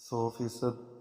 100%